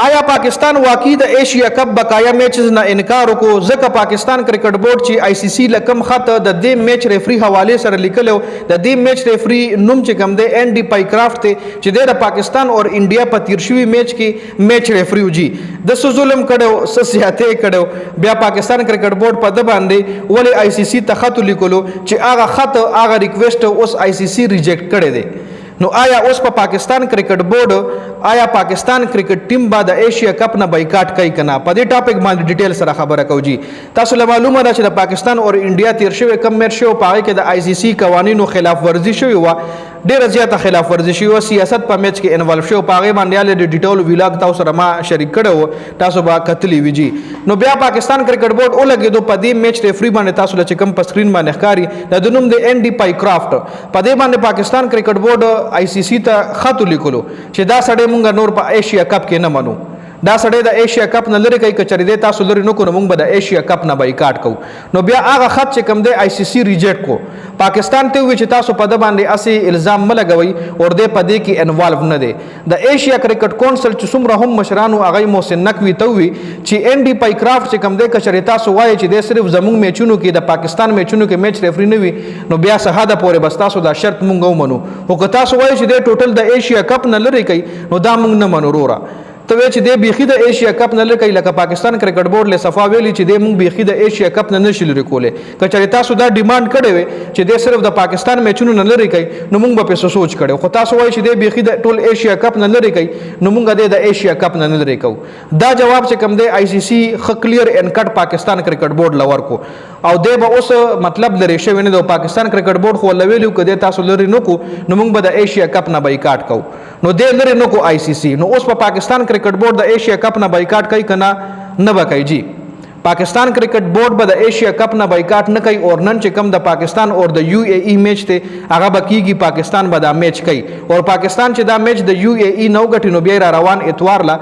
آیا پاکستان واقعي د ایشیا کپ بقایا میچز نه انکار وکړو ځکه پاکستان کرکټ بورډ چې آی سی سی لکم خط د دې میچ ریفری حواله سره لیکلو د دې میچ ریفری نوم چې کوم دی این ډي پایکرافت ته چې د پاکستان او انډیا په تیر شوی میچ کې میچ ریفری وجي د ظلم کړو سسیاته کړو بیا پاکستان کرکټ بورډ په د باندې ولی آی سی سی ته خط لیکلو چې هغه خط هغه ریکوست اوس آی سی سی ریجیکټ کړی دی نو آیا اوس په پاکستان کرکټ بورډ آیا پاکستان کرکټ ټیم به د ایشیا کپ نه بایکاټ کوي کنه په دې ټاپک باندې ډیټیل سره خبره کوو جی تاسو له معلومه ده چې د پاکستان او انډیا تیر شوی کم میچ شو په کې د آی سی سی قوانینو خلاف ورزي شوی و ډیره زیاته خلاف ورزي شوی و سیاست په میچ کې انوالو شو په هغه باندې د ډیټیل ویلاګ تاسو سره ما شریک کړو تاسو به کتلی ویجی نو بیا پاکستان کرکټ بورډ ولګیدو په دې میچ ریفری باندې تاسو له کم په سکرین باندې ښکاری د نوم د این ډي پایکرافت په دې باندې پاکستان کرکټ بورډ آی سی سی ته خط لیکلو چې دا سړی مونږ نور په ایشیا کپ کې نه منو دا سړی د ایشیا کپ نه لري کوي کچری دی تاسو لري نو کو مونږ به د ایشیا کپ نه بایکاټ کوو نو بیا هغه خط چې کوم دی آی سی سی ریجیکټ کو پاکستان ته وی چې تاسو په د باندې اسی الزام ملګوي اور دې په دې کې انوالو نه دی د ایشیا کرکټ کونسل چې څومره هم مشرانو هغه محسن نقوی ته وی چې این ډي پایکرافت چې کوم دی کچری تاسو وایي چې د صرف زموږ میچونو کې د پاکستان میچونو کې میچ ریفری نه وي نو بیا سهاده پورې بس تاسو دا شرط مونږ ومنو او که تاسو وایي چې د ټوټل د ایشیا کپ نه لري کوي نو دا مونږ نه منو رورا ته چې د بیخي د ایشیا کپ نه لکه لکه پاکستان کرکټ بورډ له صفا ویلي چې د مونږ بیخي د ایشیا کپ نه نشي لري کوله کچې تاسو دا ډیماند کړی وي چې د صرف د پاکستان میچونو نه لري کوي نو مونږ به په سوچ کړو خو تاسو وایي چې د بیخي د ټول ایشیا کپ نه لري کوي نو مونږ د ایشیا کپ نه لري کوو دا جواب چې کوم دی آی سی سی خ کلیر ان کټ پاکستان کرکټ بورډ لور کو او د به اوس مطلب لري شوی نه د پاکستان کرکټ بورډ خو لویلو کده تاسو لري نو کو نو مونږ به د ایشیا کپ نه بایکاټ کوو نو د لري نو کو آی سی سی نو اوس په پاکستان کرکټ بورډ د ایشیا کپ نه بایکاټ کوي کنه نه وکای جی پاکستان کرکټ بورډ به د ایشیا کپ نه بایکاټ نه کوي اور نن چې کم د پاکستان او د یو ای ای میچ ته هغه بکیږي پاکستان به دا میچ کوي اور پاکستان چې دا میچ د یو ای ای نو غټي نو بیا روان اتوار لا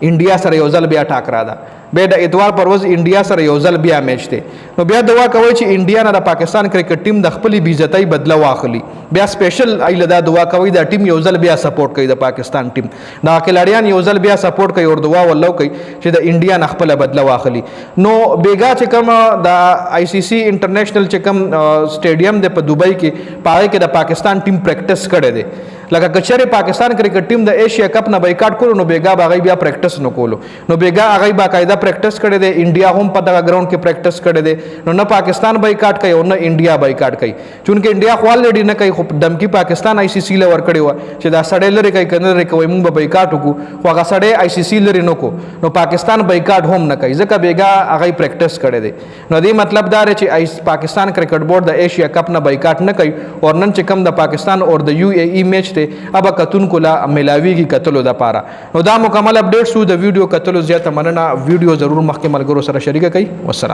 انډیا سره یو ځل بیا ټاکرا ده بیا د اتوار پر ورځ انډیا سره یو ځل بیا میچ دی نو بیا دعا کوي چې انډیا نه د پاکستان کرکټ ټیم د خپل بیزتۍ بدله واخلي بیا سپیشل ایله دا دعا کوي د ټیم یو ځل بیا سپورټ کوي د پاکستان ټیم دا کلاریان یو ځل بیا سپورټ کوي او دعا ولو کوي چې د انډیا نه خپل بدله واخلي نو بیګا چې کوم د آی سی سی انټرنیشنل چې کوم سټیډیم د په دوبۍ کې پاره کې د پاکستان ټیم پریکټس کړي دی لکه کچره پاکستان کرکټ ټیم د ایشیا کپ نه بایکاټ کړو نو بیګا باغی بیا پریکټس نه کولو نو بیګا هغه باقاعده پریکټس کړي دی انډیا هم په دغه ګراوند کې پریکټس کړي دی نو نه پاکستان بایکاټ کوي او نه انډیا بایکاټ کوي چونکه انډیا خو الریډي نه کوي خو دمکی پاکستان آی سی سی له ور کړی و چې دا سړی لري کوي کنه لري کوي موږ به بایکاټ وکړو خو هغه سړی آی سی سی لري نو کو نو پاکستان بایکاټ هم نه کوي ځکه بیګا هغه پریکټس کړي دی نو دې مطلب دا دی چې پاکستان کرکټ بورډ د ایشیا کپ نه بایکاټ نه کوي او نن چې کم د پاکستان او د یو ای ای میچ ته اب کتونکو لا ملاویږي کتلو د پاره نو دا مکمل اپډیټ شو د ویډیو کتلو زیاته مننه ویډیو ضرور مخکې ملګرو سره شریک کړئ والسلام